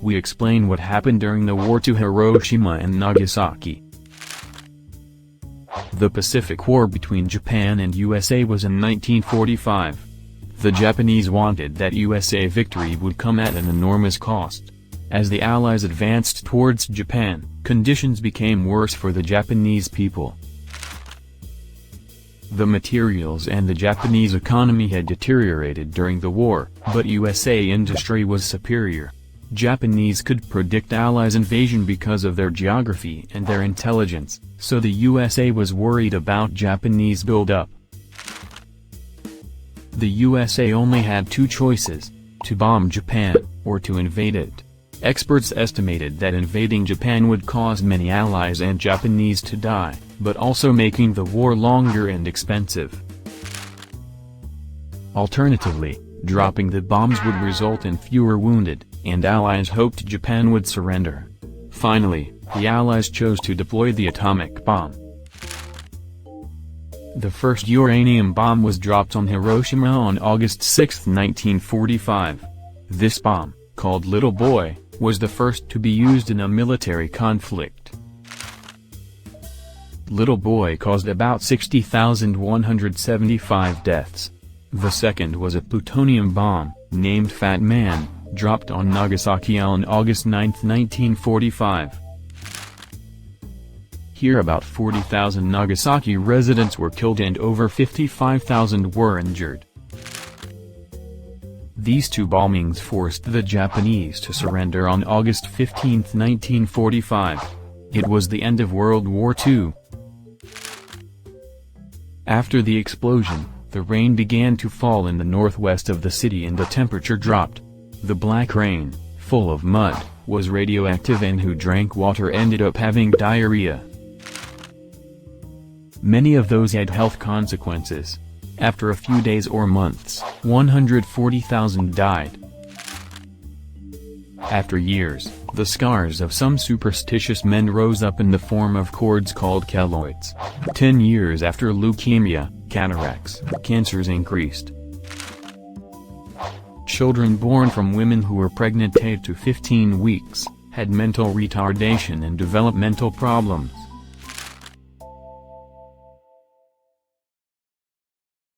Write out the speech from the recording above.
we explain what happened during the war to Hiroshima and Nagasaki. The Pacific War between Japan and USA was in 1945. The Japanese wanted that USA victory would come at an enormous cost. As the Allies advanced towards Japan, conditions became worse for the Japanese people. The materials and the Japanese economy had deteriorated during the war, but USA industry was superior. Japanese could predict Allies' invasion because of their geography and their intelligence, so the USA was worried about Japanese build-up. The USA only had two choices: to bomb Japan, or to invade it. Experts estimated that invading Japan would cause many Allies and Japanese to die, but also making the war longer and expensive. Alternatively, dropping the bombs would result in fewer wounded, and Allies hoped Japan would surrender. Finally, the Allies chose to deploy the atomic bomb. The first uranium bomb was dropped on Hiroshima on August 6, 1945. This bomb, called Little Boy, was the first to be used in a military conflict. Little Boy caused about 60,175 deaths. The second was a plutonium bomb, named Fat Man, dropped on Nagasaki on August 9, 1945. Here about 40,000 Nagasaki residents were killed and over 55,000 were injured. These two bombings forced the Japanese to surrender on August 15, 1945. It was the end of World War II. After the explosion, the rain began to fall in the northwest of the city and the temperature dropped. The black rain, full of mud, was radioactive, and who drank water ended up having diarrhea. Many of those had health consequences. After a few days or months, 140,000 died. After years, the scars of some superstitious men rose up in the form of cords called keloids. 10 years after leukemia, cataracts, cancers increased. Children born from women who were pregnant 8 to 15 weeks, had mental retardation and developmental problems.